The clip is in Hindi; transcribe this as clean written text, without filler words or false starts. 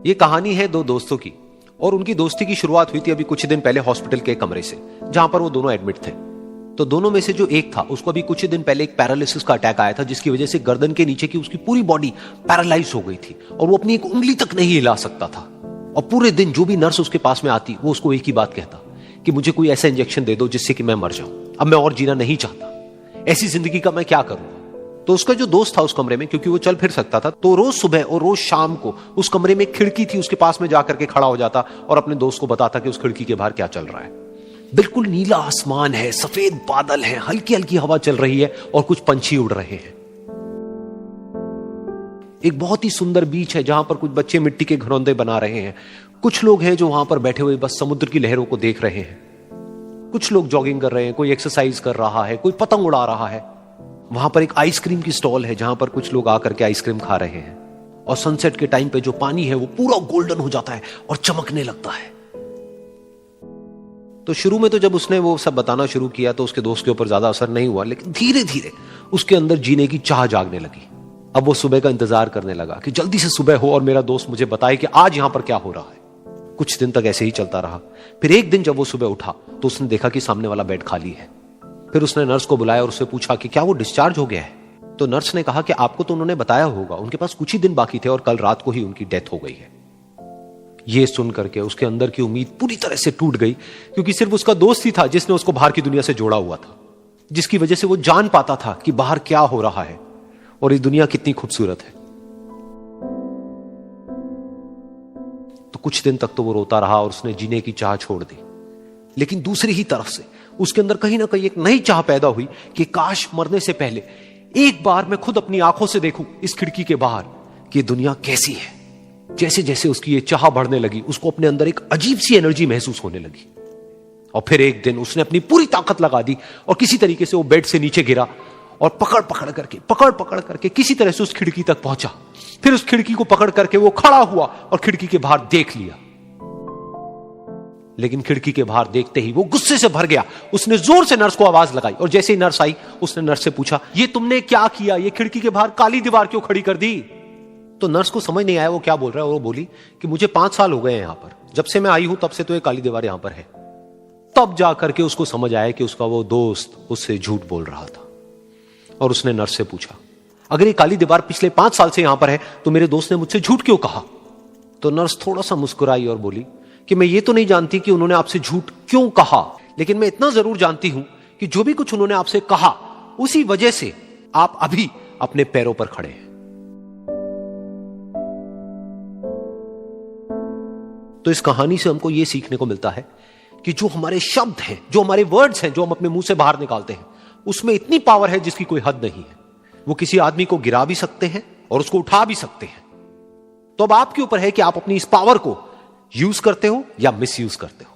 ये कहानी है दो दोस्तों की और उनकी दोस्ती की शुरुआत हुई थी अभी कुछ दिन पहले हॉस्पिटल के कमरे से, जहां पर वो दोनों एडमिट थे। तो दोनों में से जो एक था उसको अभी कुछ दिन पहले एक पैरालिसिस का अटैक आया था, जिसकी वजह से गर्दन के नीचे की उसकी पूरी बॉडी पैरालाइज हो गई थी और वो अपनी एक उंगली तक नहीं हिला सकता था। और पूरे दिन जो भी नर्स उसके पास में आती वो उसको एक ही बात कहता कि मुझे कोई ऐसा इंजेक्शन दे दो जिससे कि मैं मर जाऊं, अब मैं और जीना नहीं चाहता, ऐसी जिंदगी का मैं क्या करूंगा। तो उसका जो दोस्त था उस कमरे में, क्योंकि वो चल फिर सकता था, तो रोज सुबह और रोज शाम को उस कमरे में एक खिड़की थी, उसके पास में जाकर के खड़ा हो जाता और अपने दोस्त को बताता कि उस खिड़की के बाहर क्या चल रहा है। बिल्कुल नीला आसमान है, सफेद बादल है, हल्की हल्की हवा चल रही है और कुछ पंछी उड़ रहे हैं। एक बहुत ही सुंदर बीच है जहां पर कुछ बच्चे मिट्टी के घरौंदे बना रहे हैं। कुछ लोग हैं जो वहां पर बैठे हुए बस समुद्र की लहरों को देख रहे हैं। कुछ लोग जॉगिंग कर रहे हैं, कोई एक्सरसाइज कर रहा है, कोई पतंग उड़ा रहा है। वहां पर एक आइसक्रीम की स्टॉल है जहां पर कुछ लोग आकर के आइसक्रीम खा रहे हैं। और सनसेट के टाइम पे जो पानी है वो पूरा गोल्डन हो जाता है और चमकने लगता है। तो शुरू में तो जब उसने वो सब बताना शुरू किया तो उसके दोस्त के ऊपर ज्यादा असर नहीं हुआ, लेकिन धीरे धीरे उसके अंदर जीने की चाह जागने लगी। अब वो सुबह का इंतजार करने लगा कि जल्दी से सुबह हो और मेरा दोस्त मुझे बताए कि आज यहां पर क्या हो रहा है। कुछ दिन तक ऐसे ही चलता रहा। फिर एक दिन जब वो सुबह उठा तो उसने देखा कि सामने वाला बेड खाली है। फिर उसने नर्स को बुलाया और उससे पूछा कि क्या वो डिस्चार्ज हो गया है। तो नर्स ने कहा कि आपको तो उन्होंने बताया होगा, उनके पास कुछ ही दिन बाकी थे और कल रात को ही उनकी डेथ हो गई है। ये सुन करके उसके अंदर की उम्मीद पूरी तरह से टूट गई, क्योंकि सिर्फ उसका दोस्त ही था जिसने उसको बाहर की दुनिया से जोड़ा हुआ था, जिसकी वजह से वो जान पाता था कि बाहर क्या हो रहा है और ये दुनिया कितनी खूबसूरत है। तो कुछ दिन तक तो वो रोता रहा और उसने जीने की चाह छोड़ दी। लेकिन दूसरी ही तरफ से उसके अंदर कहीं ना कहीं एक नई चाह पैदा हुई कि काश मरने से पहले एक बार मैं खुद अपनी आंखों से देखूं इस खिड़की के बाहर कि दुनिया कैसी है। जैसे जैसे उसकी ये चाह बढ़ने लगी, उसको अपने अंदर एक अजीब सी एनर्जी महसूस होने लगी। और फिर एक दिन उसने अपनी पूरी ताकत लगा दी और किसी तरीके से वो बेड से नीचे गिरा और पकड़ पकड़ करके किसी तरह से उस खिड़की तक पहुंचा। फिर उस खिड़की को पकड़ करके वो खड़ा हुआ और खिड़की के बाहर देख लिया। लेकिन खिड़की के बाहर देखते ही वो गुस्से से भर गया। उसने जोर से नर्स को आवाज लगाई और जैसे ही नर्स आई उसने नर्स से पूछा, ये तुमने क्या किया, ये खिड़की के बाहर काली दीवार क्यों खड़ी कर दी। तो नर्स को समझ नहीं आया वो क्या बोल रहा है। वो बोली कि मुझे 5 साल हो गए हैं यहां पर, जब से मैं आई हूं तब से तो ये काली दीवार यहां पर है। तब जाकर के उसको समझ आया कि उसका वो दोस्त उससे झूठ बोल रहा था। और उसने नर्स से पूछा, अगर ये काली दीवार पिछले 5 साल से यहां पर है तो मेरे दोस्त ने मुझसे झूठ क्यों कहा। तो नर्स थोड़ा सा मुस्कुराई और बोली कि मैं ये तो नहीं जानती कि उन्होंने आपसे झूठ क्यों कहा, लेकिन मैं इतना जरूर जानती हूं कि जो भी कुछ उन्होंने आपसे कहा उसी वजह से आप अभी अपने पैरों पर खड़े हैं। तो इस कहानी से हमको यह सीखने को मिलता है कि जो हमारे शब्द हैं, जो हमारे वर्ड्स हैं, जो हम अपने मुंह से बाहर निकालते हैं, उसमें इतनी पावर है जिसकी कोई हद नहीं है। वो किसी आदमी को गिरा भी सकते हैं और उसको उठा भी सकते हैं। तो अब आपके ऊपर है कि आप अपनी इस पावर को यूज करते हो या मिस यूज करते हो।